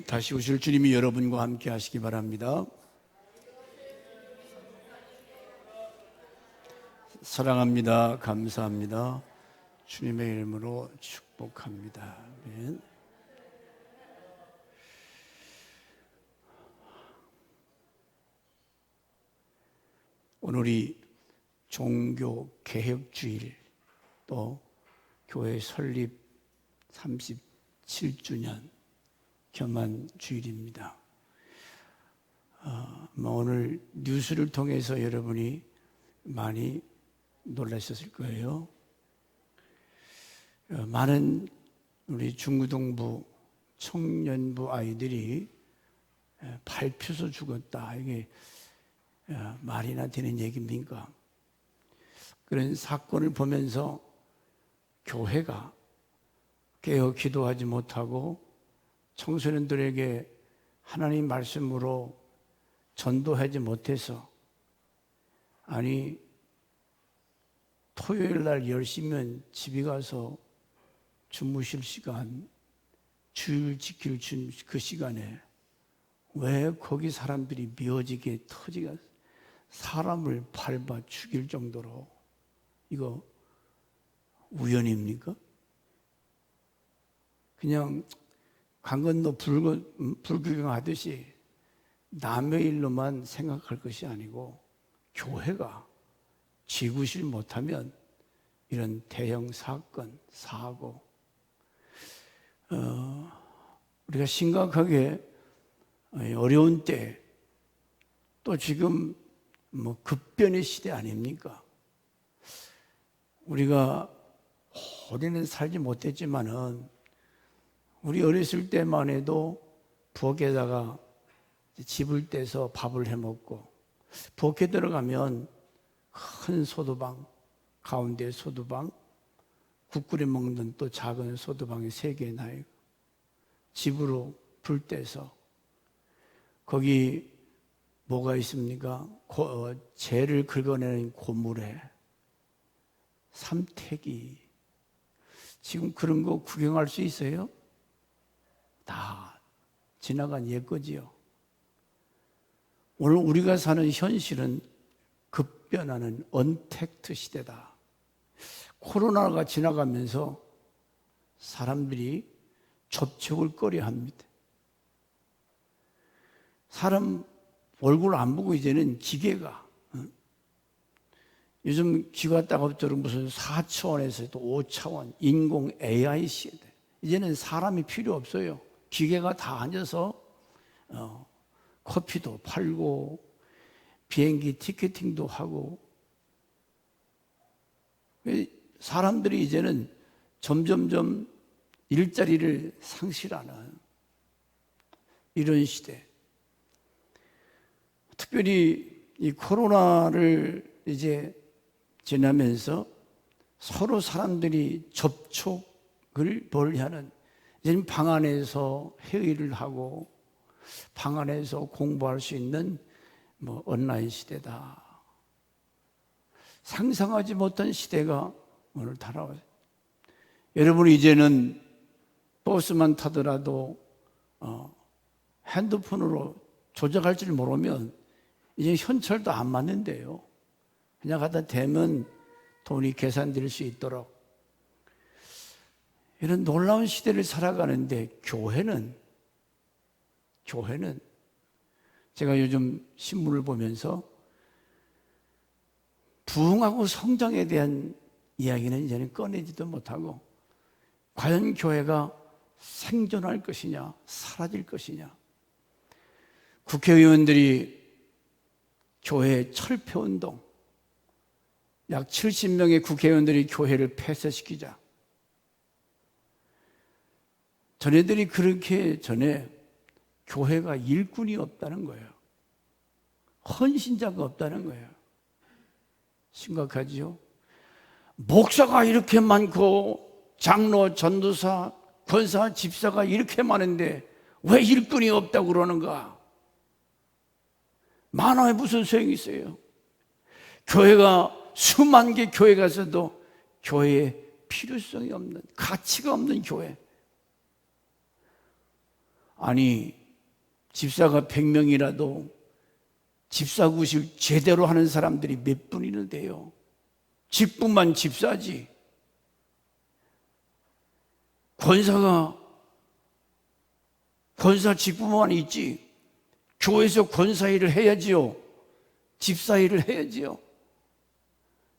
다시 오실 주님이 여러분과 함께 하시기 바랍니다. 사랑합니다. 감사합니다. 주님의 이름으로 축복합니다. 아멘. 오늘이 종교개혁주일, 또 교회 설립 37주년 겸한 주일입니다. 오늘 뉴스를 통해서 여러분이 많이 놀라셨을 거예요. 많은 우리 중고등부, 청년부 아이들이 밟혀서 죽었다. 이게 말이나 되는 얘기입니까? 그런 사건을 보면서 교회가 깨어 기도하지 못하고 청소년들에게 하나님 말씀으로 전도하지 못해서, 아니 토요일 날 10시면 집에 가서 주무실 시간, 주일 지킬 그 시간에 왜 거기 사람들이 미어지게 터지게 사람을 밟아 죽일 정도로, 이거 우연입니까? 그냥 강 건너 불구경하듯이 남의 일로만 생각할 것이 아니고, 교회가 지구실 못하면 이런 대형 사건, 사고, 우리가 심각하게 어려운 때, 또 지금 급변의 시대 아닙니까? 우리가 오래는 살지 못했지만은 우리 어렸을 때만 해도 부엌에다가 집을 떼서 밥을 해먹고, 부엌에 들어가면 큰 소두방, 가운데 소두방, 국 끓여 먹는 또 작은 소두방이 3개나 있고, 집으로 불 떼서 거기 뭐가 있습니까? 재를 긁어내는 고물에 삼태기, 지금 그런 거 구경할 수 있어요? 다 지나간 옛거지요. 오늘 우리가 사는 현실은 급변하는 언택트 시대다. 코로나가 지나가면서 사람들이 접촉을 꺼려합니다. 사람 얼굴 안 보고 이제는 기계가, 요즘 기가 따갑도록 무슨 4차원에서 또 5차원 인공 AI 시대. 이제는 사람이 필요 없어요. 기계가 다 앉아서 커피도 팔고 비행기 티켓팅도 하고, 사람들이 이제는 점점점 일자리를 상실하는 이런 시대. 특별히 이 코로나를 이제 지나면서 서로 사람들이 접촉을 멀리하는, 이제는 방 안에서 회의를 하고 방 안에서 공부할 수 있는 온라인 시대다. 상상하지 못한 시대가 오늘 다가와요. 여러분, 이제는 버스만 타더라도 핸드폰으로 조작할 줄 모르면 이제 현찰도 안 맞는데요. 그냥 갖다 대면 돈이 계산될 수 있도록, 이런 놀라운 시대를 살아가는데, 교회는 제가 요즘 신문을 보면서 부흥하고 성장에 대한 이야기는 이제는 꺼내지도 못하고, 과연 교회가 생존할 것이냐 사라질 것이냐. 국회의원들이 교회 철폐운동, 약 70명의 국회의원들이 교회를 폐쇄시키자, 전애들이 그렇게 전에 교회가 일꾼이 없다는 거예요. 헌신자가 없다는 거예요. 심각하지요? 목사가 이렇게 많고 장로, 전도사, 권사, 집사가 이렇게 많은데 왜 일꾼이 없다고 그러는가? 많아야 무슨 소용이 있어요? 교회가 수만 개 교회가 있어도 교회에 필요성이 없는, 가치가 없는 교회. 아니, 집사가 100명이라도 집사구실 제대로 하는 사람들이 몇 분이나 돼요? 직분만 집사지. 권사 직분만 있지. 교회에서 권사 일을 해야지요. 집사 일을 해야지요.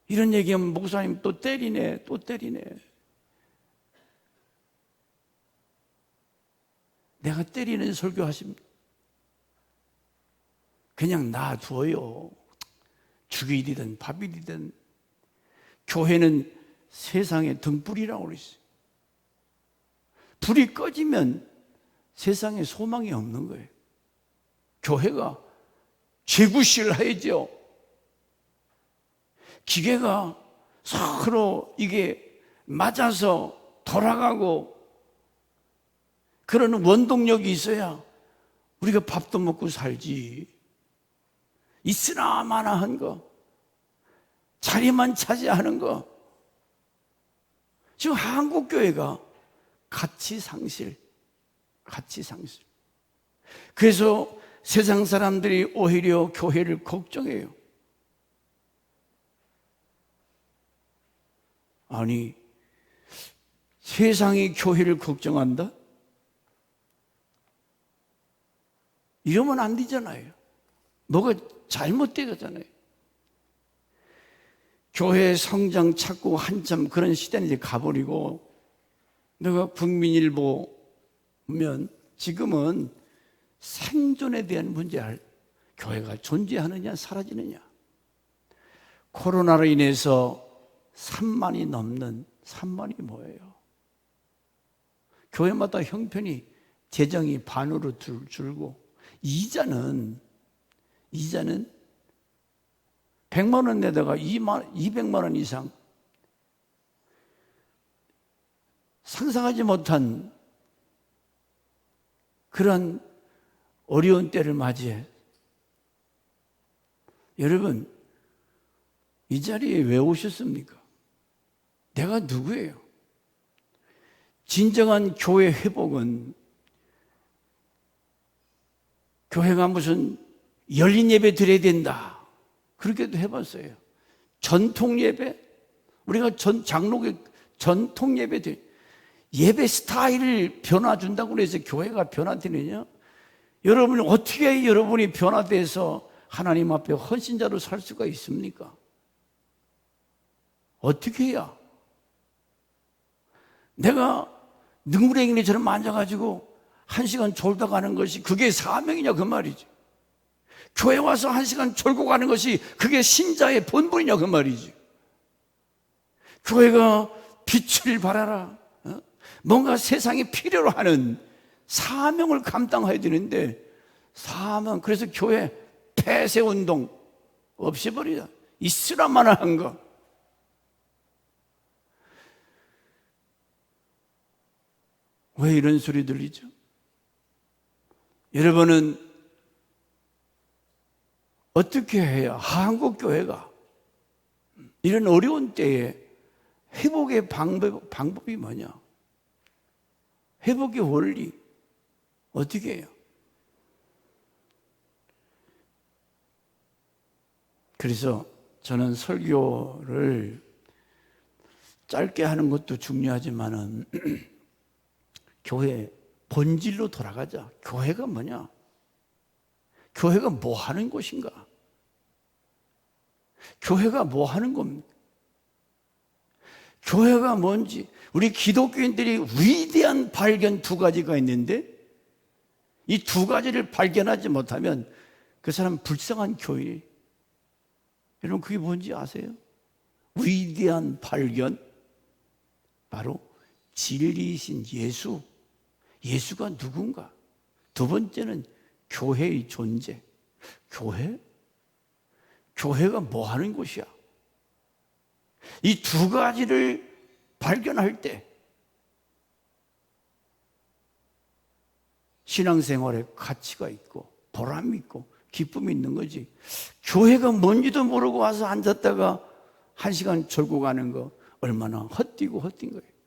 이런 얘기하면 목사님 또 때리네. 내가 때리는 설교하십니다. 그냥 놔두어요. 죽이든 밥이든. 교회는 세상의 등불이라고 그랬어요. 불이 꺼지면 세상에 소망이 없는 거예요. 교회가 재구실을 해야죠. 기계가 서로 이게 맞아서 돌아가고 그러는 원동력이 있어야 우리가 밥도 먹고 살지. 있으나 마나 한 거, 자리만 차지하는 거. 지금 한국교회가 가치 상실. 그래서 세상 사람들이 오히려 교회를 걱정해요. 아니, 세상이 교회를 걱정한다? 이러면 안 되잖아요. 뭐가 잘못되잖아요. 교회 성장 찾고 한참 그런 시대는 이제 가버리고, 내가 국민일보 보면 지금은 생존에 대한 문제를, 교회가 존재하느냐 사라지느냐. 코로나로 인해서 3만이 넘는, 3만이 뭐예요? 교회마다 형편이 재정이 반으로 줄고, 이자는 100만 원 내다가 200만 원 이상 상상하지 못한 그런 어려운 때를 맞이해. 여러분, 이 자리에 왜 오셨습니까? 내가 누구예요? 진정한 교회 회복은 교회가 무슨 열린 예배 드려야 된다, 그렇게도 해봤어요. 전통 예배, 우리가 장로교 전통 예배 드려, 예배 스타일을 변화준다고 해서 교회가 변화되느냐? 여러분이 어떻게 여러분이 변화돼서 하나님 앞에 헌신자로 살 수가 있습니까? 어떻게 해야? 내가 능구랭이처럼 앉아가지고 1시간 졸다 가는 것이 그게 사명이냐 그 말이지. 교회 와서 1시간 졸고 가는 것이 그게 신자의 본분이냐 그 말이지. 교회가 빛을 발하라, 뭔가 세상에 필요로 하는 사명을 감당해야 되는데, 사명, 그래서 교회 폐쇄운동 없애버리자. 있으라만 한 거. 왜 이런 소리 들리죠? 여러분은 어떻게 해야 한국교회가 이런 어려운 때에 회복의 방법이 뭐냐? 회복의 원리 어떻게 해요? 그래서 저는 설교를 짧게 하는 것도 중요하지만은 교회 본질로 돌아가자. 교회가 뭐냐? 교회가 뭐 하는 곳인가? 교회가 뭐 하는 겁니까? 교회가 뭔지, 우리 기독교인들이 위대한 발견 2가지가 있는데, 이 2가지를 발견하지 못하면 그 사람은 불쌍한 교인이에요. 여러분, 그게 뭔지 아세요? 위대한 발견, 바로 진리이신 예수. 예수가 누군가? 2번째는 교회의 존재. 교회? 교회가 뭐 하는 곳이야? 이 2가지를 발견할 때 신앙생활에 가치가 있고 보람이 있고 기쁨이 있는 거지. 교회가 뭔지도 모르고 와서 앉았다가 1시간 졸고 가는 거 얼마나 헛된 거예요.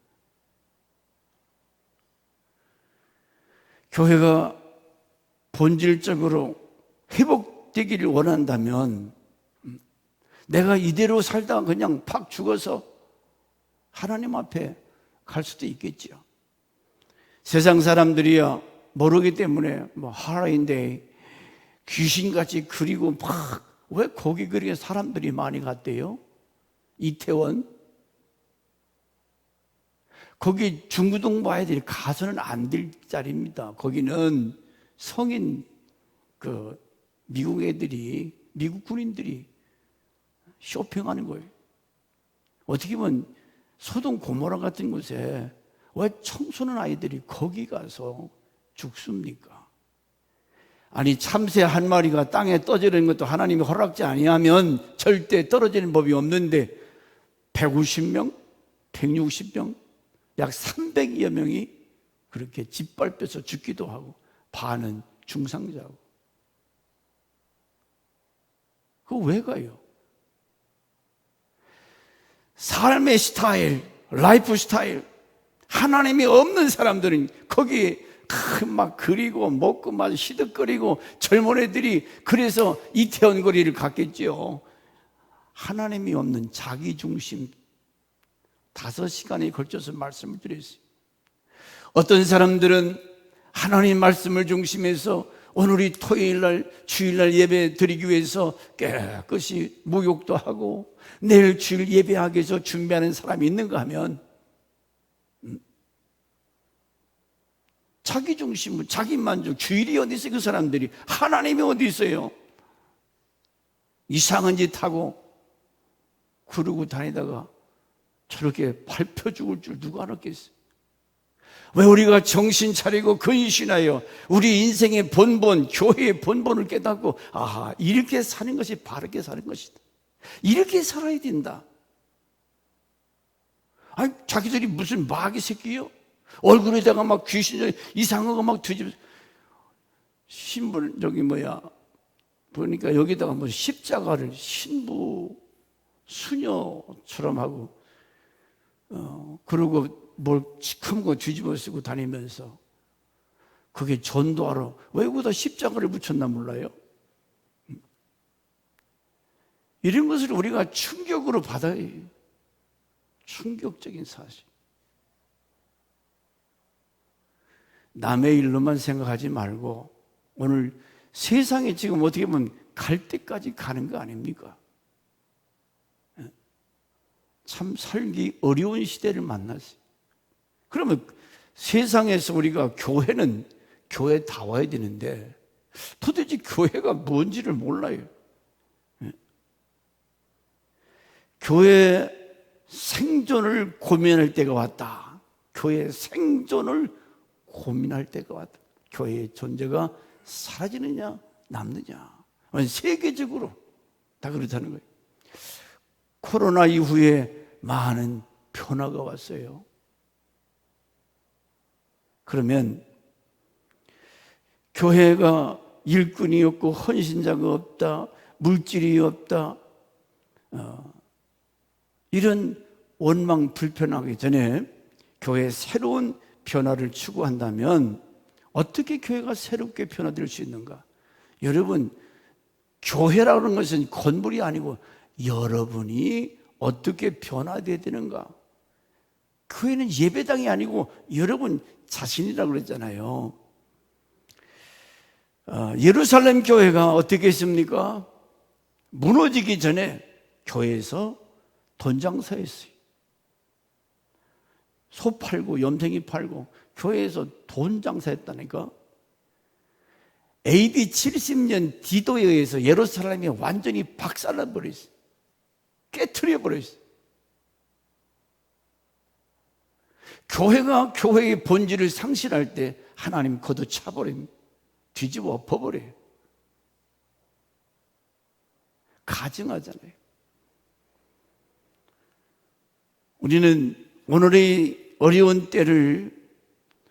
교회가 본질적으로 회복되기를 원한다면 내가 이대로 살다가 그냥 팍 죽어서 하나님 앞에 갈 수도 있겠죠. 세상 사람들이야 모르기 때문에 하나인데 귀신같이 그리고 막 왜 거기 그리게 사람들이 많이 갔대요? 이태원 거기 중구동바애들이 가서는 안 될 자리입니다. 거기는 성인 미국 애들이 미국 군인들이 쇼핑하는 거예요. 어떻게 보면 소돔 고모라 같은 곳에 왜 청소년 아이들이 거기 가서 죽습니까? 아니 참새 한 마리가 땅에 떠지는 것도 하나님이 허락지 아니하면 절대 떨어지는 법이 없는데 150명, 160명, 약 300여 명이 그렇게 짓밟혀서 죽기도 하고 반은 중상자고. 그거 왜 가요? 삶의 스타일, 라이프 스타일, 하나님이 없는 사람들은 거기에 막 그리고 먹고 막 시득거리고 젊은 애들이 그래서 이태원 거리를 갔겠죠. 하나님이 없는 자기 중심 5시간에 걸쳐서 말씀을 드렸어요. 어떤 사람들은 하나님 말씀을 중심해서 오늘이 토요일날 주일날 예배 드리기 위해서 깨끗이 목욕도 하고 내일 주일 예배하기 위해서 준비하는 사람이 있는가 하면 자기 중심, 자기 만족, 주일이 어디 있어요? 그 사람들이 하나님이 어디 있어요? 이상한 짓 하고 그러고 다니다가 저렇게 밟혀 죽을 줄 누가 알았겠어요? 왜 우리가 정신 차리고 근신하여 우리 인생의 본본, 교회의 본본을 깨닫고 이렇게 사는 것이 바르게 사는 것이다. 이렇게 살아야 된다. 아니 자기들이 무슨 마귀 새끼요? 얼굴에다가 막 귀신 이상한 거 막 뒤집어 신분 보니까 여기다가 십자가를 신부 수녀처럼 하고 그러고 뭘 큰 거 뒤집어 쓰고 다니면서 그게 전도하러 왜 여기다 십자가를 붙였나 몰라요? 이런 것을 우리가 충격으로 받아야 해요. 충격적인 사실. 남의 일로만 생각하지 말고 오늘 세상에 지금 어떻게 보면 갈 때까지 가는 거 아닙니까? 참 살기 어려운 시대를 만났어요. 그러면 세상에서 우리가 교회 다 와야 되는데 도대체 교회가 뭔지를 몰라요. 교회 생존을 고민할 때가 왔다. 교회 생존을 고민할 때가 왔다. 교회의 존재가 사라지느냐 남느냐. 세계적으로 다 그렇다는 거예요. 코로나 이후에 많은 변화가 왔어요. 그러면 교회가 일꾼이 없고 헌신자가 없다, 물질이 없다, 이런 원망 불편하기 전에 교회의 새로운 변화를 추구한다면 어떻게 교회가 새롭게 변화될 수 있는가? 여러분, 교회라는 것은 건물이 아니고 여러분이 어떻게 변화되어야 되는가? 교회는 예배당이 아니고 여러분 자신이라고 그랬잖아요. 예루살렘 교회가 어떻게 했습니까? 무너지기 전에 교회에서 돈 장사했어요. 소 팔고 염탱이 팔고 교회에서 돈 장사했다니까. AD 70년 디도에 의해서 예루살렘이 완전히 박살나버렸어요. 깨트려버렸어요. 교회가 교회의 본질을 상실할 때 하나님 걷어차버립니다. 뒤집어 엎어버려요. 가증하잖아요. 우리는 오늘의 어려운 때를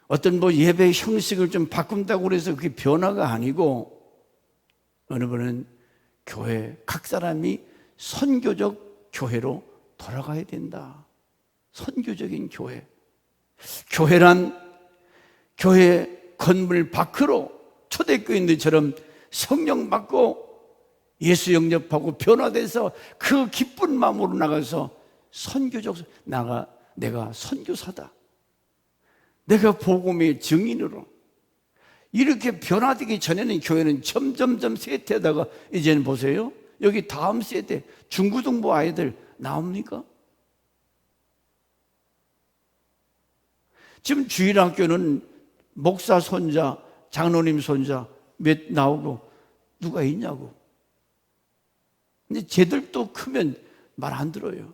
어떤 예배 형식을 좀 바꾼다고 그래서 그게 변화가 아니고 여러분은 교회, 각 사람이 선교적 교회로 돌아가야 된다. 선교적인 교회. 교회란 교회 건물 밖으로 초대교인들처럼 성령 받고 예수 영접하고 변화돼서 그 기쁜 마음으로 나가서 선교적 내가 선교사다, 내가 복음의 증인으로 이렇게 변화되기 전에는 교회는 점점점 쇠퇴하다가 이제는 보세요, 여기 다음 세대 중고등부 아이들 나옵니까? 지금 주일학교는 목사 손자, 장로님 손자 몇 나오고 누가 있냐고. 근데 쟤들도 크면 말 안 들어요.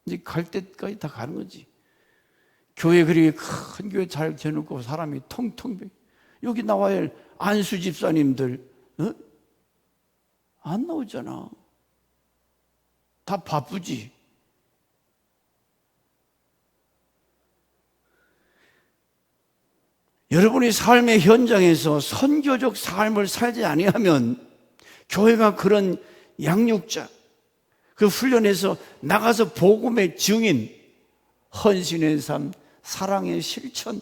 이제 갈 때까지 다 가는 거지. 교회 그렇게 큰 교회 잘 지어놓고 사람이 텅텅 비어. 여기 나와야 할 안수 집사님들 안 나오잖아. 다 바쁘지. 여러분이 삶의 현장에서 선교적 삶을 살지 아니하면 교회가 그런 양육자, 그 훈련에서 나가서 복음의 증인, 헌신의 삶, 사랑의 실천,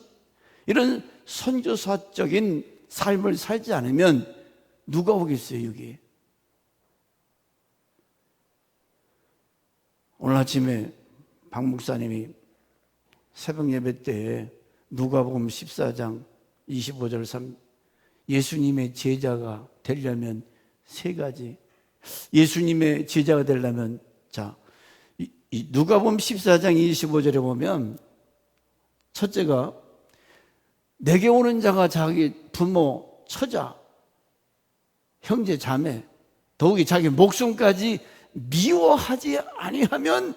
이런 선교사적인 삶을 살지 않으면 누가 오겠어요, 여기에? 오늘 아침에 박 목사님이 새벽 예배 때에 누가복음 14장 25절 3, 예수님의 제자가 되려면 세 가지. 예수님의 제자가 되려면, 자, 누가복음 14장 25절에 보면 첫째가 내게 오는 자가 자기 부모, 처자, 형제, 자매, 더욱이 자기 목숨까지 미워하지 아니하면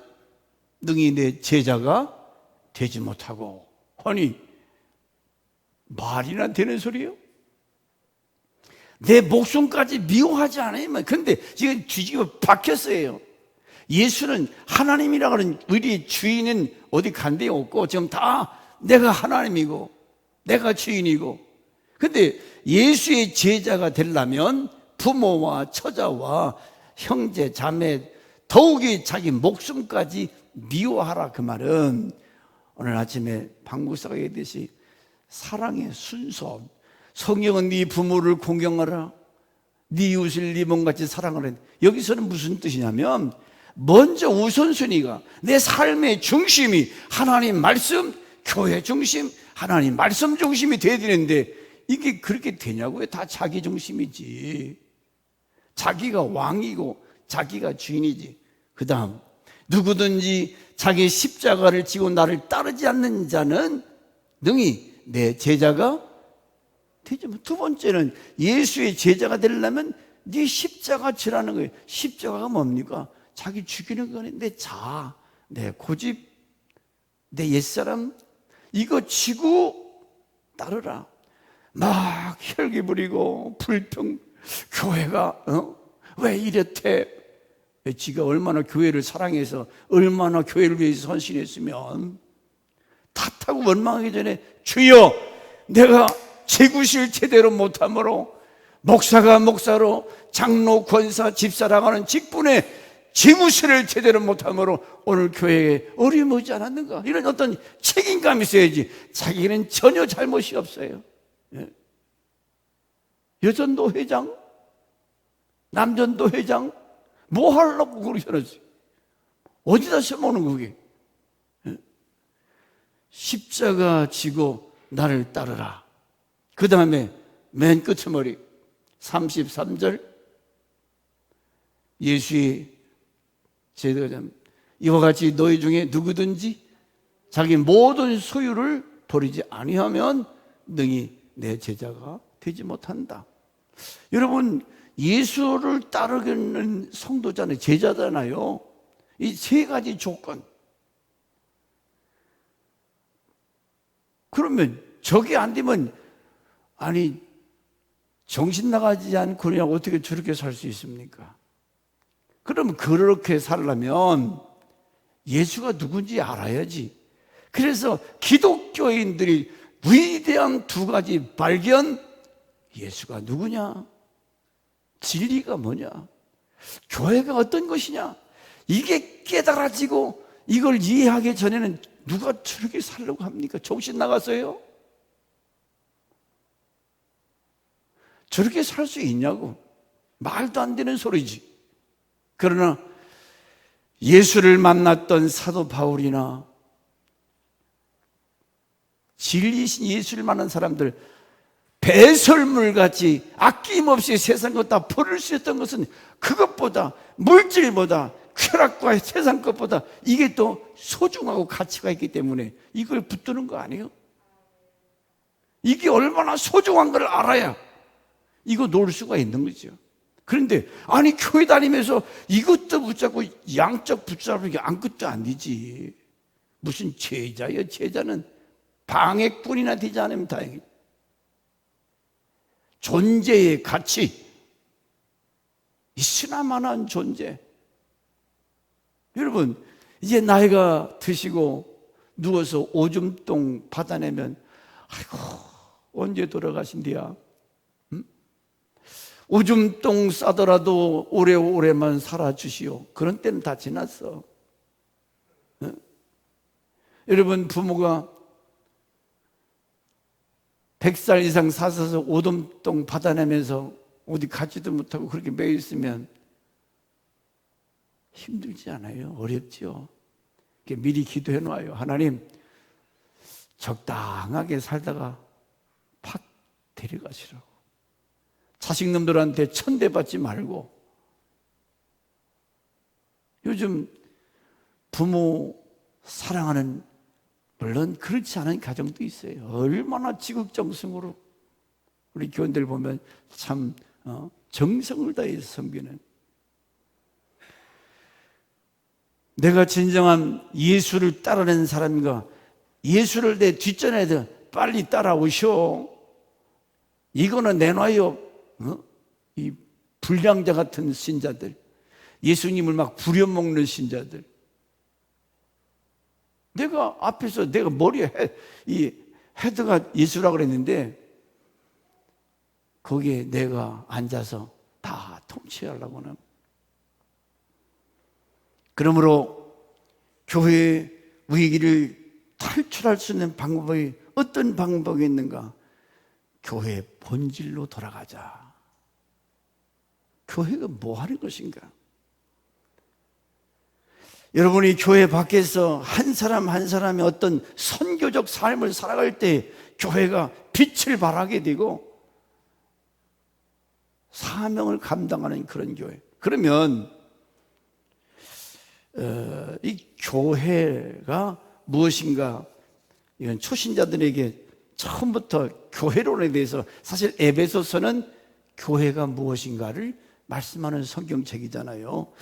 능히 내 제자가 되지 못하고. 아니, 말이나 되는 소리예요? 내 목숨까지 미워하지 않으면. 근데 지금 뒤집어 바뀌었어요. 예수는 하나님이라고 하는 우리 주인은 어디 간 데 없고 지금 다 내가 하나님이고 내가 주인이고. 근데 예수의 제자가 되려면 부모와 처자와 형제, 자매, 더욱이 자기 목숨까지 미워하라. 그 말은 오늘 아침에 박 목사가 얘기했듯이 사랑의 순서. 성경은 네 부모를 공경하라, 네 이웃을 네 몸같이 사랑하라. 여기서는 무슨 뜻이냐면 먼저 우선순위가, 내 삶의 중심이 하나님 말씀, 교회 중심, 하나님 말씀 중심이 돼야 되는데 이게 그렇게 되냐고요? 다 자기 중심이지. 자기가 왕이고 자기가 주인이지. 그 다음, 누구든지 자기 십자가를 지고 나를 따르지 않는 자는 능히 내 제자가 되지. 두 번째는 예수의 제자가 되려면 네 십자가 지라는 거예요. 십자가가 뭡니까? 자기 죽이는 거는 내 자아, 내 고집, 내 옛사람, 이거 지고 따르라. 막 혈기 부리고 불평, 교회가 왜 이렇대? 지가 얼마나 교회를 사랑해서 얼마나 교회를 위해서 헌신했으면 탓하고 원망하기 전에 주여, 내가 제구실 제대로 못함으로 목사가 목사로, 장로, 권사, 집사라고 하는 직분에 제구실을 제대로 못함으로 오늘 교회에 어려움이지 않았는가? 이런 어떤 책임감이 있어야지. 자기는 전혀 잘못이 없어요. 여전도 회장, 남전도 회장, 뭐 하려고 그러셨어요? 어디다 써먹는 그게? 십자가 지고 나를 따르라. 그 다음에 맨 끝머리 33절, 예수의 제자가 이와 같이 너희 중에 누구든지 자기 모든 소유를 버리지 아니하면 능히 내 제자가 되지 못한다. 여러분, 예수를 따르는 성도잖아요. 제자잖아요. 이 세 가지 조건. 그러면 저게 안 되면, 아니, 정신 나가지 않고 그냥 어떻게 저렇게 살 수 있습니까? 그러면 그렇게 살려면 예수가 누군지 알아야지. 그래서 기독교인들이 위대한 두 가지 발견, 예수가 누구냐? 진리가 뭐냐? 교회가 어떤 것이냐? 이게 깨달아지고 이걸 이해하기 전에는 누가 저렇게 살려고 합니까? 정신 나갔어요? 저렇게 살 수 있냐고. 말도 안 되는 소리지. 그러나 예수를 만났던 사도 바울이나 진리신 예수를 만난 사람들, 배설물같이 아낌없이 세상 것 다 버릴 수 있던 것은 그것보다, 물질보다, 쾌락과 세상 것보다 이게 더 소중하고 가치가 있기 때문에 이걸 붙드는 거 아니에요? 이게 얼마나 소중한 걸 알아야 이거 놓을 수가 있는 거죠. 그런데 아니 교회 다니면서 이것도 붙잡고 양쪽 붙잡는 게 아무것도 아니지. 무슨 제자예요? 제자는 방해꾼이나 되지 않으면 다행이죠. 존재의 가치, 있으나마나한 존재. 여러분, 이제 나이가 드시고 누워서 오줌똥 받아내면 아이고 언제 돌아가신대야? 응? 오줌똥 싸더라도 오래오래만 살아주시오. 그런 때는 다 지났어. 응? 여러분, 부모가 100살 이상 사셔서 오줌똥 받아내면서 어디 가지도 못하고 그렇게 매여 있으면 힘들지 않아요? 어렵죠? 미리 기도해 놔요. 하나님, 적당하게 살다가 팍 데려가시라고. 자식놈들한테 천대받지 말고. 요즘 부모 사랑하는, 물론 그렇지 않은 가정도 있어요. 얼마나 지극정성으로 우리 교인들 보면 참 정성을 다해서 섬기는. 내가 진정한 예수를 따르는 사람인가? 예수를 내 뒷전에 빨리 따라오시오. 이거는 내놔요. 이 불량자 같은 신자들, 예수님을 막 부려먹는 신자들. 내가 앞에서 내가 머리에 이 헤드가 예수라고 그랬는데 거기에 내가 앉아서 다 통치하려고는. 그러므로 교회의 위기를 탈출할 수 있는 방법이 어떤 방법이 있는가? 교회의 본질로 돌아가자. 교회가 뭐 하는 것인가? 여러분이 교회 밖에서 한 사람 한 사람이 어떤 선교적 삶을 살아갈 때 교회가 빛을 발하게 되고 사명을 감당하는 그런 교회. 그러면 이 교회가 무엇인가? 이건 초신자들에게 처음부터 교회론에 대해서, 사실 에베소서는 교회가 무엇인가를 말씀하는 성경책이잖아요.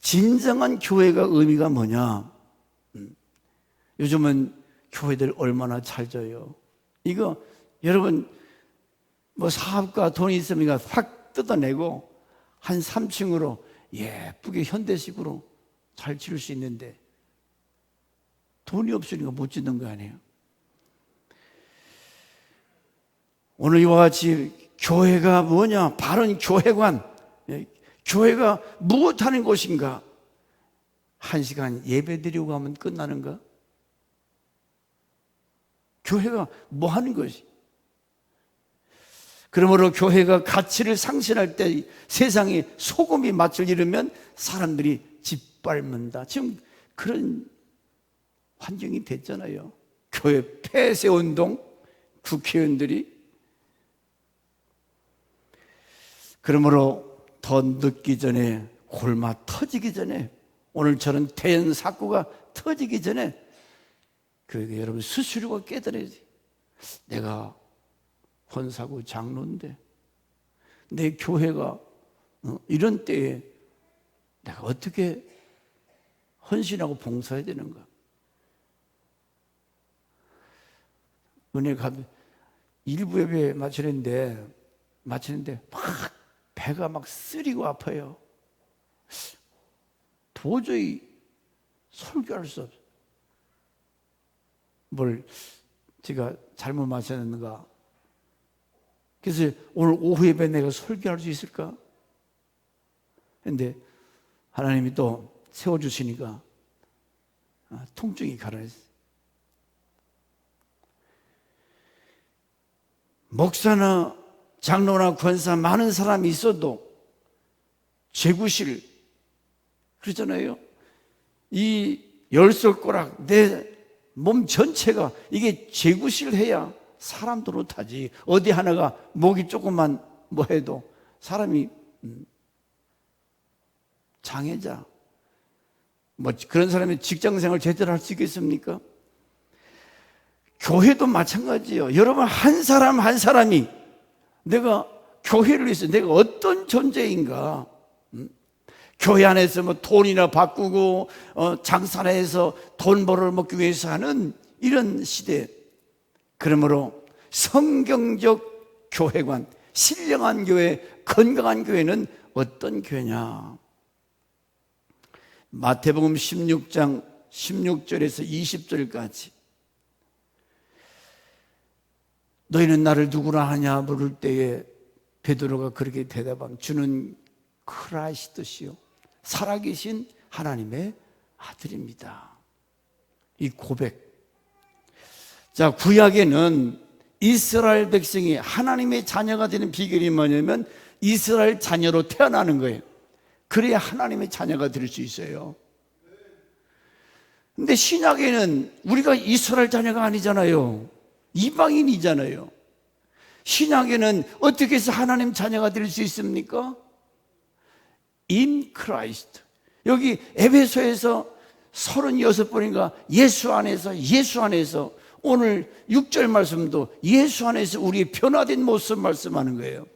진정한 교회가 의미가 뭐냐? 요즘은 교회들 얼마나 잘 져요. 이거 여러분 뭐 사업가 돈이 있으면 확 뜯어내고 한 3층으로 예쁘게 현대식으로 잘 지을 수 있는데 돈이 없으니까 못 짓는 거 아니에요. 오늘 이와 같이 교회가 뭐냐? 바른 교회관. 교회가 무엇하는 곳인가? 1시간 예배 드리고 가면 끝나는가? 교회가 뭐 하는 것이? 그러므로 교회가 가치를 상실할 때 세상에 소금이 맛을 잃으면 사람들이 짓밟는다. 지금 그런 환경이 됐잖아요. 교회 폐쇄운동, 국회의원들이. 그러므로 더 늦기 전에, 골마 터지기 전에, 오늘처럼 대형 사고가 터지기 전에 여러분 스스로가 깨달아야지. 내가 권사고 장로인데 내 교회가 이런 때에 내가 어떻게 헌신하고 봉사해야 되는가? 은혜 일부 예배 마치는데 막 배가 막 쓰리고 아파요. 도저히 설교할 수 없어요. 뭘 제가 잘못 마셨는가? 그래서 오늘 오후 예배 내가 설교할 수 있을까? 근데 하나님이 또 세워주시니까 통증이 가라앉았어요. 목사나 장로나 권사 많은 사람이 있어도 재구실 그러잖아요. 이 열솔가락 내 몸 전체가 이게 재구실해야 사람도 못하지. 어디 하나가 목이 조금만 뭐 해도 사람이 장애자 뭐 그런 사람이 직장생활 제대로 할 수 있겠습니까? 교회도 마찬가지예요. 여러분 한 사람 한 사람이 내가 교회를 위해서 내가 어떤 존재인가, 교회 안에서 뭐 돈이나 바꾸고 장사나 해서 돈 벌어먹기 위해서 하는 이런 시대. 그러므로 성경적 교회관, 신령한 교회, 건강한 교회는 어떤 교회냐? 마태복음 16장 16절에서 20절까지 너희는 나를 누구라 하냐 물을 때에 베드로가 그렇게 대답함 주는 크리스도시요 살아계신 하나님의 아들입니다. 이 고백. 자, 구약에는 이스라엘 백성이 하나님의 자녀가 되는 비결이 뭐냐면 이스라엘 자녀로 태어나는 거예요. 그래야 하나님의 자녀가 될 수 있어요. 근데 신약에는 우리가 이스라엘 자녀가 아니잖아요. 이방인이잖아요. 신약에는 어떻게 해서 하나님 자녀가 될 수 있습니까? In Christ. 여기 에베소에서 36번인가 예수 안에서 오늘 6절 말씀도 예수 안에서 우리의 변화된 모습 말씀하는 거예요.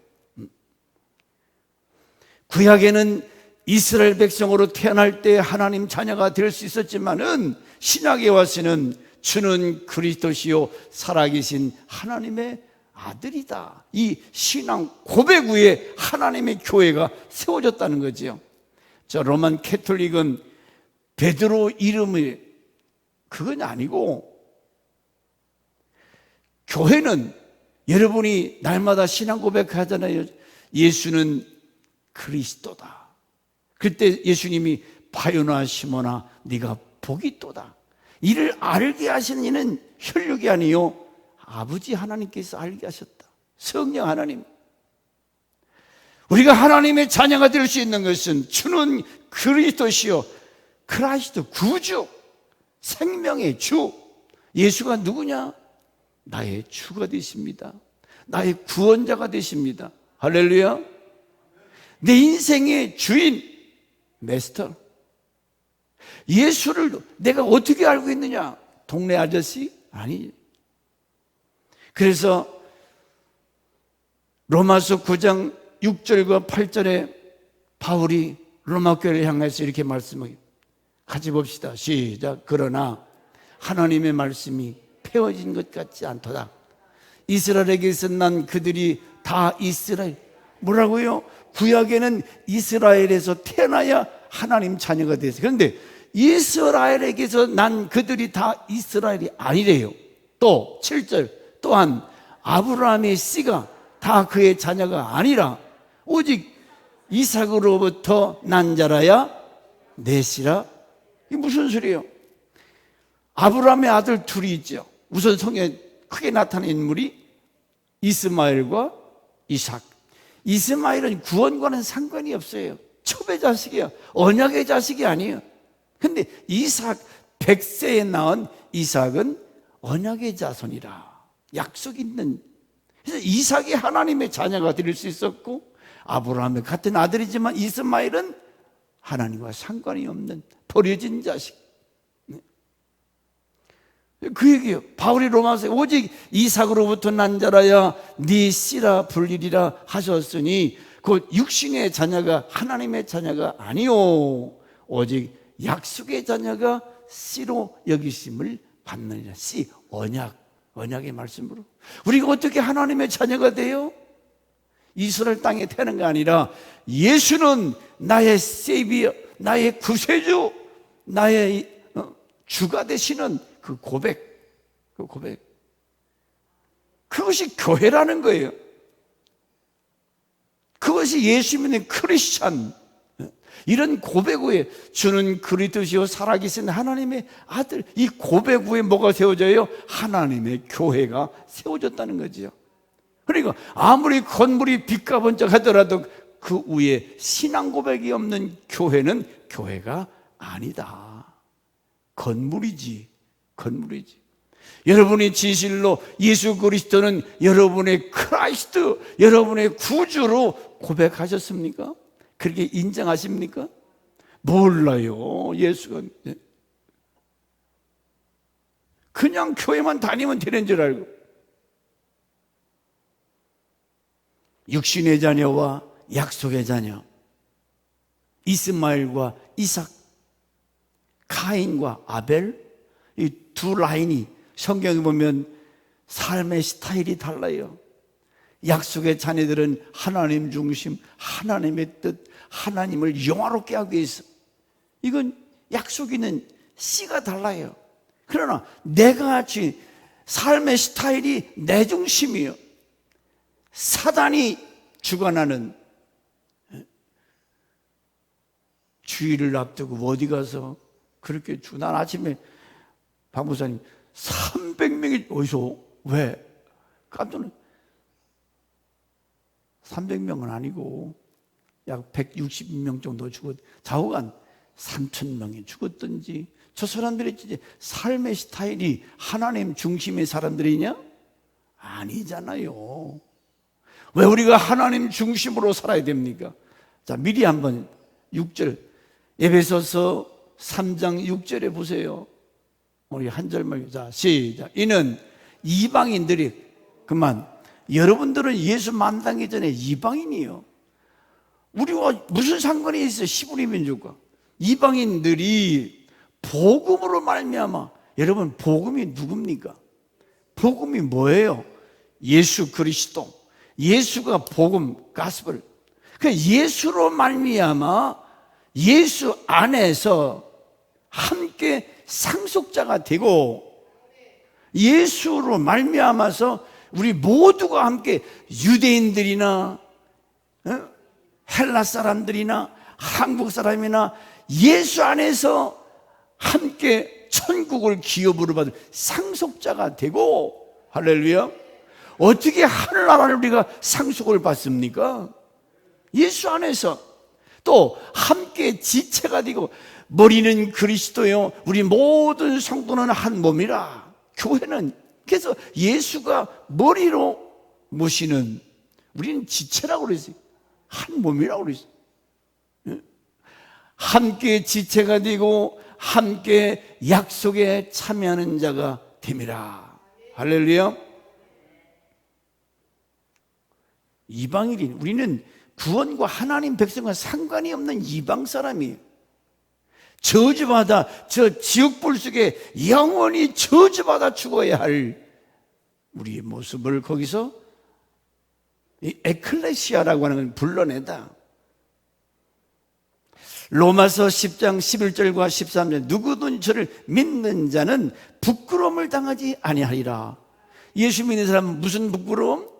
구약에는 이스라엘 백성으로 태어날 때 하나님 자녀가 될 수 있었지만은 신약에 와서는 주는 그리스도시요 살아계신 하나님의 아들이다. 이 신앙 고백 위에 하나님의 교회가 세워졌다는 거죠. 저 로만 캐톨릭은 베드로 이름이 그건 아니고 교회는 여러분이 날마다 신앙 고백하잖아요. 예수는 그리스도다. 그때 예수님이 바요나 시몬아 네가 복이 있도다. 이를 알게 하시는 이는 혈육이 아니요 아버지 하나님께서 알게 하셨다. 성령 하나님. 우리가 하나님의 자녀가 될 수 있는 것은 주는 그리스도시요 크리스도 구주, 생명의 주. 예수가 누구냐? 나의 주가 되십니다. 나의 구원자가 되십니다. 할렐루야. 내 인생의 주인, 마스터. 예수를 내가 어떻게 알고 있느냐? 동네 아저씨? 아니. 그래서 로마서 9장 6절과 8절에 바울이 로마 교회를 향해서 이렇게 말씀해요. 같이 봅시다. 시작. 그러나 하나님의 말씀이 폐허진 것 같지 않도다. 이스라엘에게서 난 그들이 다 이스라엘. 뭐라고요? 구약에는 이스라엘에서 태어나야 하나님 자녀가 됐어요. 그런데 이스라엘에게서 난 그들이 다 이스라엘이 아니래요. 또 7절 또한 아브라함의 씨가 다 그의 자녀가 아니라 오직 이삭으로부터 난 자라야 넷이라. 이게 무슨 소리예요? 아브라함의 아들 둘이 있죠. 우선 성경에 크게 나타난 인물이 이스마엘과 이삭. 이스마엘은 구원과는 상관이 없어요. 첩의 자식이야. 언약의 자식이 아니에요. 근데 이삭 100세에 낳은 이삭은 언약의 자손이라. 약속 있는. 그래서 이삭이 하나님의 자녀가 될 수 있었고 아브라함의 같은 아들이지만 이스마엘은 하나님과 상관이 없는 버려진 자식. 그 얘기예요. 바울이 로마서에 오직 이삭으로부터 난 자라야 네 씨라 불리리라 하셨으니 곧 육신의 자녀가 하나님의 자녀가 아니요 오직 약속의 자녀가 씨로 여기심을 받느니라. 씨, 언약의 말씀으로. 우리가 어떻게 하나님의 자녀가 돼요? 이스라엘 땅에 태어난 게 아니라 예수는 나의 세이비어, 나의 구세주, 나의 주가 되시는 그 고백. 그것이 교회라는 거예요. 그것이 예수 믿는 크리스찬. 이런 고백 후에 주는 그리스도시요 살아계신 하나님의 아들. 이 고백 후에 뭐가 세워져요? 하나님의 교회가 세워졌다는 거죠. 그러니까 아무리 건물이 빛가번쩍 하더라도 그 위에 신앙 고백이 없는 교회는 교회가 아니다. 건물이지, 건물이지. 여러분이 진실로 예수 그리스도는 여러분의 크라이스트, 여러분의 구주로 고백하셨습니까? 그렇게 인정하십니까? 몰라요. 예수가 그냥 교회만 다니면 되는 줄 알고, 육신의 자녀와 약속의 자녀, 이스마엘과 이삭, 카인과 아벨, 이 두 라인이 성경에 보면 삶의 스타일이 달라요. 약속의 자녀들은 하나님 중심, 하나님의 뜻, 하나님을 영화롭게 하기 위해서, 이건 약속 있는 씨가 달라요. 그러나 내가 같이 삶의 스타일이 내 중심이요, 사단이 주관하는, 주일을 앞두고 어디 가서 그렇게 난 아침에 박 목사님 300명이 어디서 왜? 깜짝 놀랐어요. 300명은 아니고 약 160명 정도 죽었, 좌우간 3,000명이 죽었든지, 저 사람들이 진짜 삶의 스타일이 하나님 중심의 사람들이냐? 아니잖아요. 왜 우리가 하나님 중심으로 살아야 됩니까? 자, 미리 한번 6절, 에베소서 3장 6절에 보세요. 우리 한 절만, 자, 시작. 이는 이방인들이, 그만, 여러분들은 예수 만나기 전에 이방인이요. 우리와 무슨 상관이 있어요? 시부리 민족과. 이방인들이 복음으로 말미암아, 여러분 복음이 누굽니까? 복음이 뭐예요? 예수 그리스도. 예수가 복음, 가스펠. 그 예수로 말미암아 예수 안에서 함께 상속자가 되고, 예수로 말미암아서 우리 모두가 함께 유대인들이나 헬라 사람들이나 한국 사람이나 예수 안에서 함께 천국을 기업으로 받을 상속자가 되고, 할렐루야. 어떻게 하늘나라를 우리가 상속을 받습니까? 예수 안에서. 또 함께 지체가 되고, 머리는 그리스도요 우리 모든 성도는 한 몸이라. 교회는 그래서 예수가 머리로 모시는, 우리는 지체라고 그랬어요. 한 몸이라고 그랬어요. 함께 지체가 되고 함께 약속에 참여하는 자가 됨이라. 할렐루야. 이방인이, 우리는 구원과 하나님 백성과 상관이 없는 이방 사람이에요. 저주받아 저 지옥불 속에 영원히 저주받아 죽어야 할 우리의 모습을 거기서 이 에클레시아라고 하는 건 불러내다. 로마서 10장 11절과 13절, 누구든 저를 믿는 자는 부끄러움을 당하지 아니하리라. 예수 믿는 사람은 무슨 부끄러움?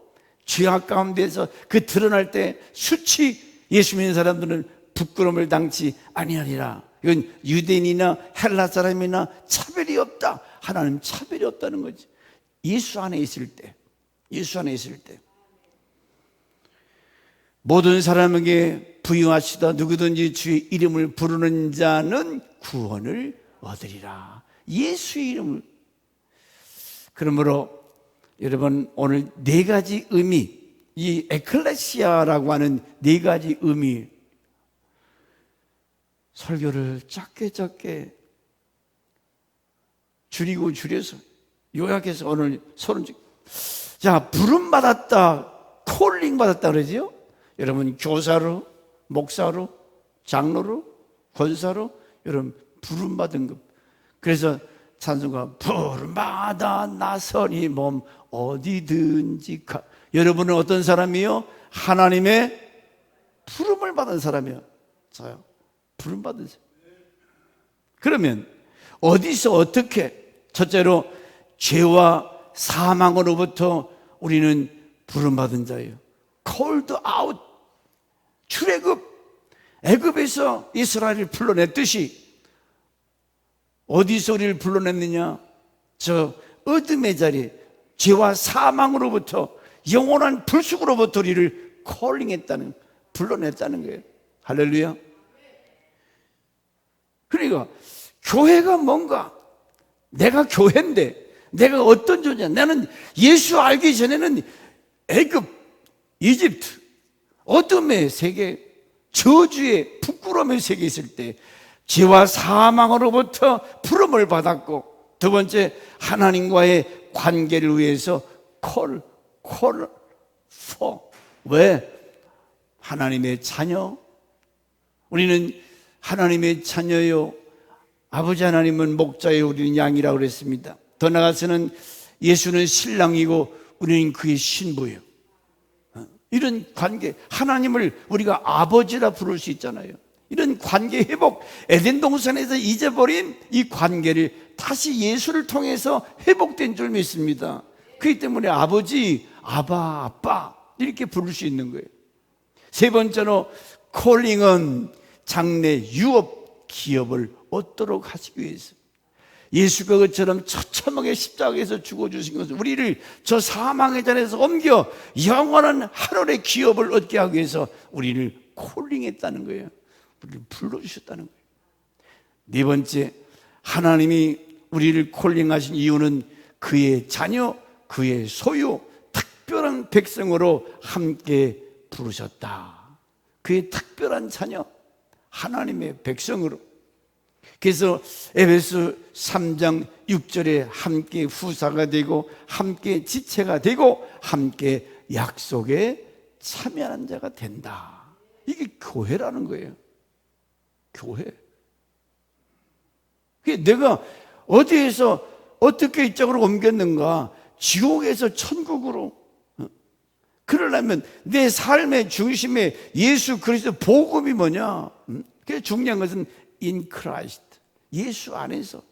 죄악 가운데서 그 드러날 때 수치, 예수 믿는 사람들은 부끄러움을 당치 아니하리라. 이건 유대인이나 헬라 사람이나 차별이 없다. 하나님 차별이 없다는 거지. 예수 안에 있을 때, 예수 안에 있을 때 모든 사람에게 부유하시다 누구든지 주의 이름을 부르는 자는 구원을 얻으리라. 예수의 이름을. 그러므로 여러분, 오늘 네 가지 의미, 이 에클레시아라고 하는 네 가지 의미, 설교를 작게 줄여서 요약해서 오늘 서론. 자, 부름받았다, 콜링 받았다 그러죠. 여러분, 교사로, 목사로, 장로로, 권사로 여러분 부름받은 것. 그래서 찬송가 부름받아 나서니 몸 어디든지 가. 여러분은 어떤 사람이요? 하나님의 부름을 받은 사람이요. 저요, 부름받은 사람. 그러면 어디서 어떻게? 첫째로 죄와 사망으로부터 우리는 부름받은 자예요. called out, 출애굽, 애굽에서 이스라엘을 불러냈듯이 어디서 우리를 불러냈느냐? 저 어둠의 자리, 죄와 사망으로부터 영원한 불쑥으로부터 우리를 콜링했다는, 불러냈다는 거예요. 할렐루야. 그러니까 교회가 뭔가, 내가 교회인데 내가 어떤 존재야. 나는 예수 알기 전에는 애굽, 이집트, 어둠의 세계, 저주의 부끄러움의 세계에 있을 때 죄와 사망으로부터 부름을 받았고, 두 번째 하나님과의 관계를 위해서 콜 왜? 하나님의 자녀. 우리는 하나님의 자녀요, 아버지 하나님은 목자요, 우리는 양이라고 그랬습니다. 더 나아가서는 예수는 신랑이고 우리는 그의 신부예요. 이런 관계, 하나님을 우리가 아버지라 부를 수 있잖아요. 이런 관계 회복, 에덴 동산에서 잊어버린 이 관계를 다시 예수를 통해서 회복된 줄 믿습니다. 그렇기 때문에 아버지, 아바, 아빠 이렇게 부를 수 있는 거예요. 세 번째로 콜링은 장래 유업 기업을 얻도록 하시기 위해서, 예수가 그처럼 처참하게 십자가에서 죽어주신 것은 우리를 저 사망의 자리에서 옮겨 영원한 하늘의 기업을 얻게 하기 위해서 우리를 콜링했다는 거예요. 우리를 불러주셨다는 거예요. 네 번째, 하나님이 우리를 콜링하신 이유는 그의 자녀, 그의 소유, 특별한 백성으로 함께 부르셨다. 그의 특별한 자녀, 하나님의 백성으로. 그래서 에베소 3장 6절에 함께 후사가 되고 함께 지체가 되고 함께 약속에 참여하는 자가 된다. 이게 교회라는 거예요. 교회. 내가 어디에서 어떻게 이쪽으로 옮겼는가? 지옥에서 천국으로. 그러려면 내 삶의 중심에 예수 그리스도 복음이 뭐냐? 그게 중요한 것은 in Christ, 예수 안에서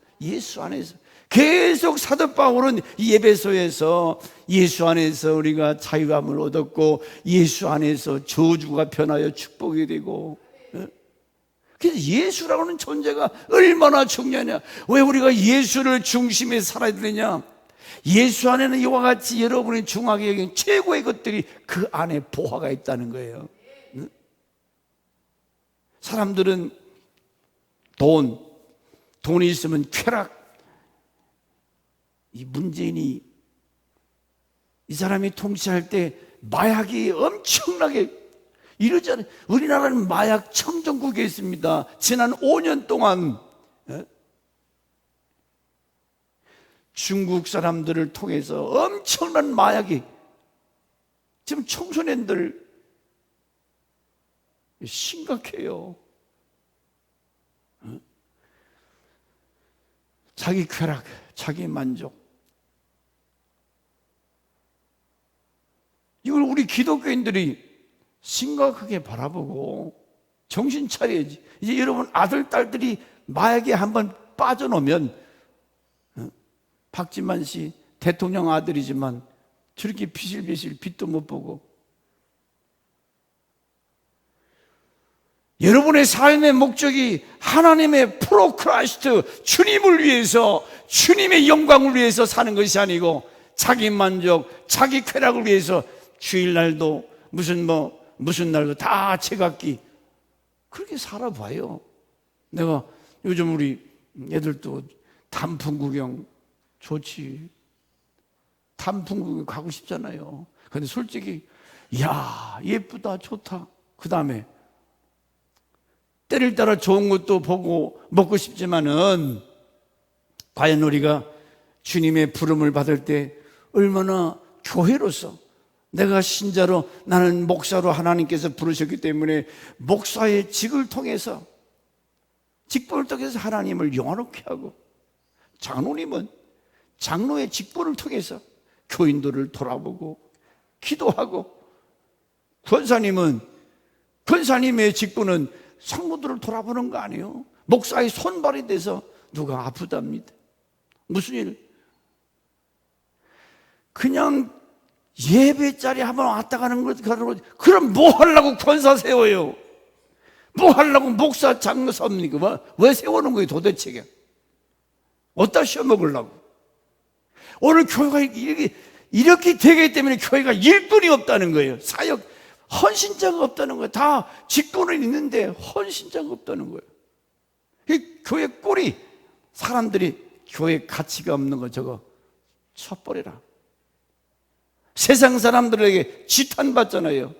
계속 사도 바울은 이 에베소에서 예수 안에서 우리가 자유함을 얻었고 예수 안에서 저주가 변하여 축복이 되고, 그래서 예수라고 하는 존재가 얼마나 중요하냐. 왜 우리가 예수를 중심에 살아야 되느냐? 예수 안에는 이와 같이 여러분이 중하게 여긴 최고의 것들이 그 안에 보화가 있다는 거예요. 사람들은 돈이 있으면 쾌락. 이 문재인이, 이 사람이 통치할 때 마약이 엄청나게 이러잖아요. 우리나라는 마약 청정국에 있습니다. 지난 5년 동안 중국 사람들을 통해서 엄청난 마약이, 지금 청소년들 심각해요. 자기 쾌락, 자기 만족. 이걸 우리 기독교인들이 심각하게 바라보고 정신 차려야지. 이제 여러분 아들, 딸들이 마약에 한번 빠져놓으면, 박지만 씨 대통령 아들이지만 저렇게 비실비실 빛도 못 보고, 여러분의 삶의 목적이 하나님의 프로크라이스트, 주님을 위해서, 주님의 영광을 위해서 사는 것이 아니고 자기 만족, 자기 쾌락을 위해서 주일날도 무슨 날도 다 제각기 그렇게 살아봐요. 내가 요즘 우리 애들도 단풍 구경 좋지. 단풍 구경 가고 싶잖아요. 근데 솔직히 야 예쁘다 좋다. 그 다음에 때를 따라 좋은 것도 보고 먹고 싶지만은 과연 우리가 주님의 부름을 받을 때 얼마나 교회로서, 내가 신자로, 나는 목사로 하나님께서 부르셨기 때문에 목사의 직을 통해서, 직분을 통해서 하나님을 영화롭게 하고, 장로님은 장로의 직분을 통해서 교인들을 돌아보고 기도하고, 권사님은 권사님의 직분은 성도들을 돌아보는 거 아니에요. 목사의 손발이 돼서 누가 아프답니다. 무슨 일? 그냥 예배 자리 한번 왔다 가는 거, 그럼 뭐 하려고 권사 세워요? 뭐 하려고 목사 장로 섭니까? 왜 세우는 거예요 도대체? 어디다 씌워 먹으려고? 오늘 교회가 이렇게 이렇게 되기 때문에 교회가 일꾼이 없다는 거예요. 사역, 헌신자가 없다는 거예요. 다 직분은 있는데 헌신자가 없다는 거예요. 이 교회 꼴이, 사람들이 교회 가치가 없는 거 저거 쳐버려라. 세상 사람들에게 지탄받잖아요.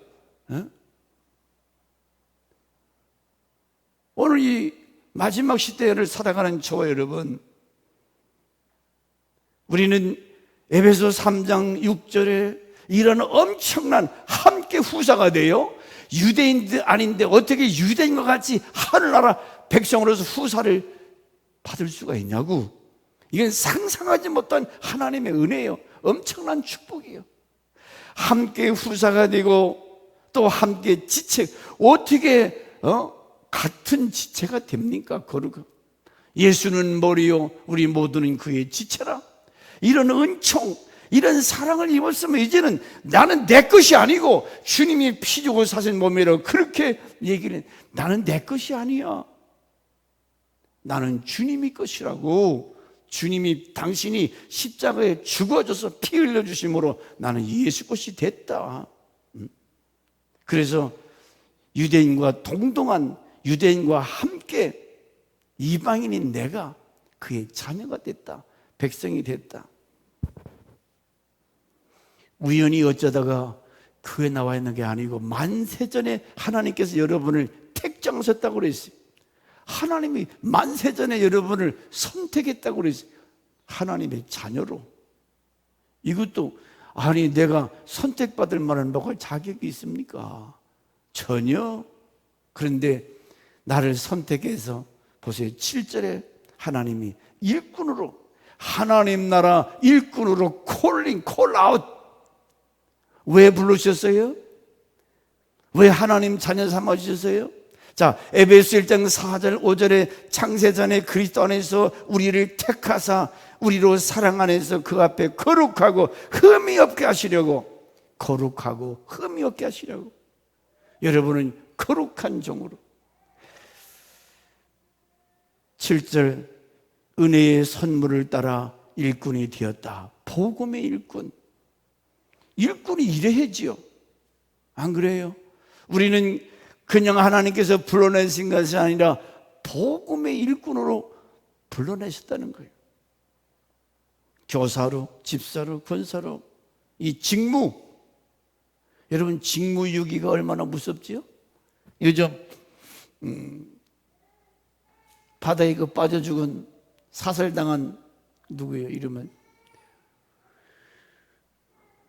오늘 이 마지막 시대를 살아가는 저와 여러분, 우리는 에베소 3장 6절에 이런 엄청난 함께 후사가 돼요. 유대인들 아닌데 어떻게 유대인과 같이 하늘나라 백성으로서 후사를 받을 수가 있냐고. 이건 상상하지 못한 하나님의 은혜예요. 엄청난 축복이에요. 함께 후사가 되고 또 함께 지체. 어떻게 같은 지체가 됩니까? 거룩. 예수는 머리요 우리 모두는 그의 지체라. 이런 은총, 이런 사랑을 입었으면 이제는 나는 내 것이 아니고 주님이 피 주고 사신 몸이라고 그렇게 얘기를 해. 나는 내 것이 아니야. 나는 주님이 것이라고. 주님이, 당신이 십자가에 죽어져서 피 흘려주심으로 나는 예수 것이 됐다. 그래서 유대인과 동등한, 유대인과 함께 이방인인 내가 그의 자녀가 됐다. 백성이 됐다. 우연히 어쩌다가 교회에 나와 있는 게 아니고 만세전에 하나님께서 여러분을 택정하셨다고 그랬어요. 하나님이 만세전에 여러분을 선택했다고 그랬어요. 하나님의 자녀로. 이것도 아니 내가 선택받을 만한 뭐가 자격이 있습니까? 전혀. 그런데 나를 선택해서 보세요. 7절에 하나님이 일꾼으로, 하나님 나라 일꾼으로 콜아웃. 왜 부르셨어요? 왜 하나님 자녀 삼아주셨어요? 자, 에베소 1장 4절 5절에 창세전에 그리스도 안에서 우리를 택하사 우리로 사랑 안에서 그 앞에 거룩하고 흠이 없게 하시려고, 거룩하고 흠이 없게 하시려고. 여러분은 거룩한 종으로. 7절 은혜의 선물을 따라 일꾼이 되었다. 복음의 일꾼. 일꾼이 이래야지요. 안 그래요? 우리는 그냥 하나님께서 불러내신 것이 아니라 복음의 일꾼으로 불러내셨다는 거예요. 교사로, 집사로, 권사로. 이 직무, 여러분 직무유기가 얼마나 무섭지요? 요즘 바다에 그 빠져 죽은 사살당한 누구예요? 이름은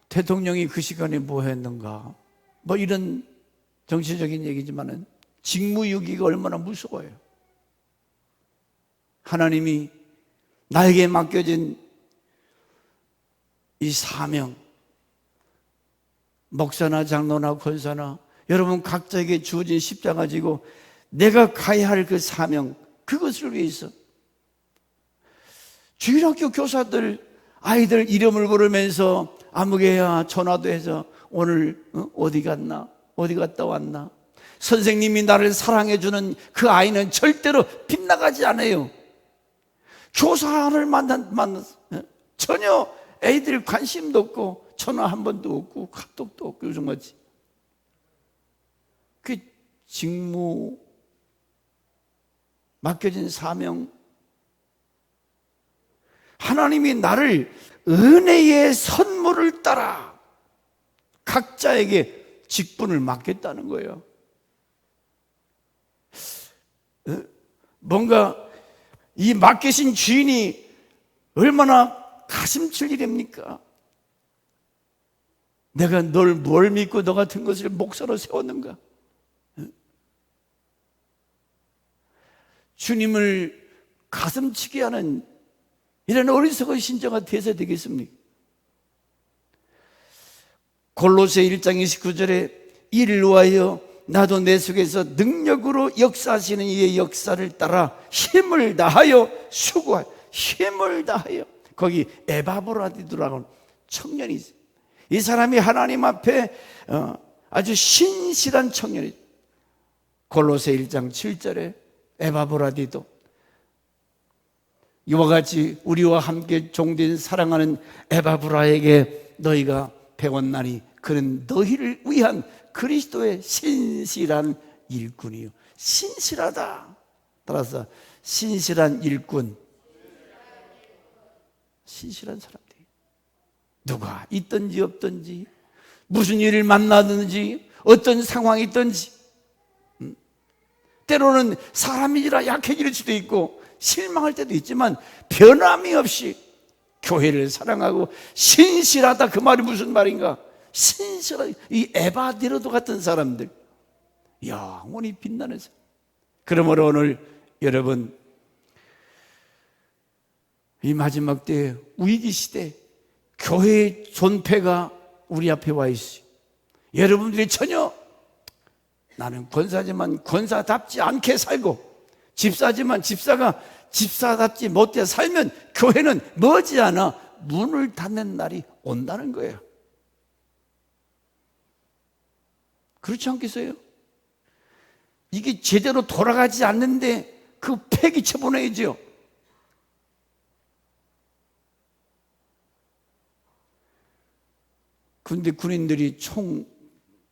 대통령이 그 시간에 뭐 했는가, 뭐 이런 정치적인 얘기지만은 직무유기가 얼마나 무서워요. 하나님이 나에게 맡겨진 이 사명, 목사나 장로나 권사나 여러분 각자에게 주어진 십자가 지고 내가 가야 할 그 사명, 그것을 위해서 주일학교 교사들 아이들 이름을 부르면서 아무개야 전화도 해서 오늘 어디 갔나, 어디 갔다 왔나. 선생님이 나를 사랑해주는 그 아이는 절대로 빗나가지 않아요. 교사를 만났어. 전혀 애들 관심도 없고 전화 한 번도 없고 카톡도 없고 요즘같이. 그 직무, 맡겨진 사명. 하나님이 나를 은혜의 선물을 따라 각자에게 직분을 맡겼다는 거예요. 뭔가 이 맡기신 주인이 얼마나 가슴칠 일입니까? 내가 널 뭘 믿고 너 같은 것을 목사로 세웠는가? 주님을 가슴치게 하는 이런 어리석은 신자가 되어야 되겠습니까? 골로새 1장 29절에 이를 위하여 나도 내 속에서 능력으로 역사하시는 이의 역사를 따라 힘을 다하여 수고하여, 힘을 다하여. 거기 에바브라디도라고 청년이 있어요. 이 사람이 하나님 앞에 아주 신실한 청년이죠. 골로새 1장 7절에 에바브라디도. 이와 같이 우리와 함께 종된 사랑하는 에바브라에게 너희가 배웠나니 그는 너희를 위한 그리스도의 신실한 일꾼이요. 신실하다. 따라서 신실한 일꾼, 신실한 사람들이 누가 있든지 없든지 무슨 일을 만나든지 어떤 상황이 있든지 때로는 사람이라 약해질 수도 있고 실망할 때도 있지만 변함이 없이 교회를 사랑하고 신실하다. 그 말이 무슨 말인가? 신실한 이 에바디로도 같은 사람들, 영원히 빛나는 사람. 그러므로 오늘 여러분 이 마지막 때 위기 시대 교회의 존폐가 우리 앞에 와 있어요. 여러분들이 전혀 나는 권사지만 권사답지 않게 살고 집사지만 집사가 집사답지 못해 살면 교회는 머지않아 문을 닫는 날이 온다는 거예요. 그렇지 않겠어요? 이게 제대로 돌아가지 않는데 그 폐기 쳐보내야죠. 근데 군인들이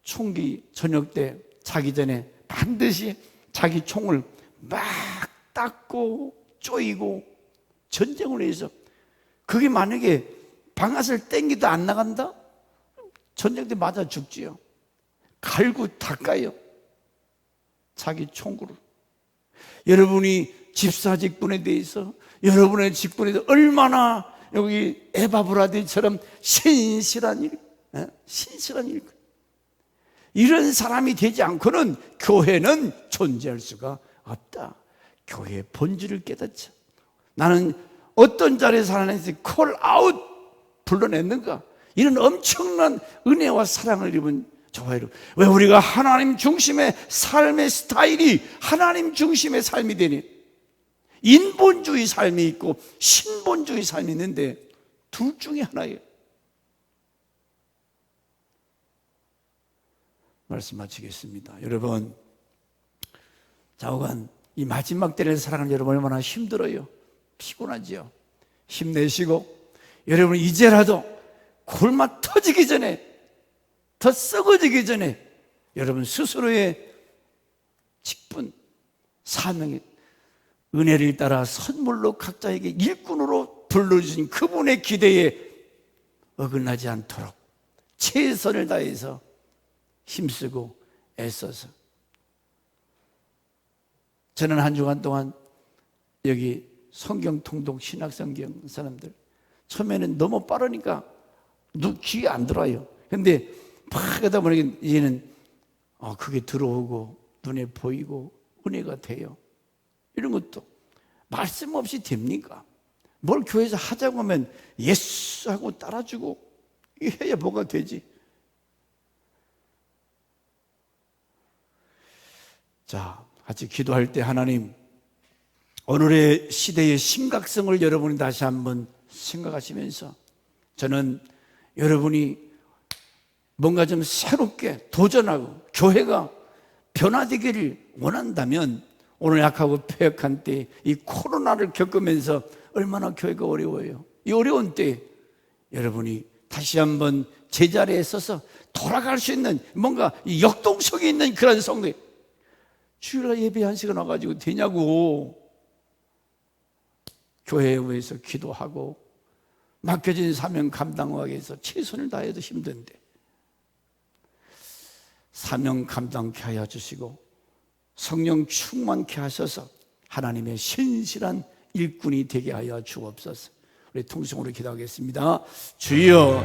총기 저녁 때 자기 전에 반드시 자기 총을 막 닦고 쪼이고 전쟁을 해서 그게 만약에 방아쇠를 땡기도 안 나간다? 전쟁 때 맞아 죽지요. 갈고 닦아요. 자기 총구를. 여러분이 집사 직분에 대해서 여러분의 직분에 대해서 얼마나 여기 에바브라데처럼 신실한 일, 신실한 일, 이런 사람이 되지 않고는 교회는 존재할 수가 없다. 교회의 본질을 깨닫자. 나는 어떤 자리에 살아내서 콜아웃 불러냈는가? 이런 엄청난 은혜와 사랑을 입은 저와 여러분, 왜 우리가 하나님 중심의 삶의 스타일이 하나님 중심의 삶이 되니? 인본주의 삶이 있고 신본주의 삶이 있는데 둘 중에 하나예요. 말씀 마치겠습니다. 여러분, 좌우간 이 마지막 때를 살아가는 여러분 얼마나 힘들어요. 피곤하지요. 힘내시고 여러분 이제라도 골마 터지기 전에, 더 썩어지기 전에 여러분 스스로의 직분, 사명의 은혜를 따라 선물로 각자에게 일꾼으로 불러주신 그분의 기대에 어긋나지 않도록 최선을 다해서 힘쓰고 애써서. 저는 한 주간 동안 여기 성경 통독 신학성경 사람들 처음에는 너무 빠르니까 귀에 안 들어와요. 근데 막 하다 보니까 이제는 그게 들어오고 눈에 보이고 은혜가 돼요. 이런 것도 말씀 없이 됩니까? 뭘 교회에서 하자고 하면 예스 하고 따라주고 해야 뭐가 되지. 자, 같이 기도할 때 하나님, 오늘의 시대의 심각성을 여러분이 다시 한번 생각하시면서 저는 여러분이 뭔가 좀 새롭게 도전하고 교회가 변화되기를 원한다면 오늘 약하고 폐역한 때 이 코로나를 겪으면서 얼마나 교회가 어려워요. 이 어려운 때 여러분이 다시 한번 제자리에 서서 돌아갈 수 있는 뭔가 역동성이 있는 그런 성도, 주일날 예배 한 시간 와가지고 되냐고. 교회에 위해서 기도하고 맡겨진 사명 감당하기 위해서 최선을 다해도 힘든데 사명 감당케 하여 주시고 성령 충만케 하셔서 하나님의 신실한 일꾼이 되게 하여 주옵소서. 우리 통성으로 기도하겠습니다. 주여.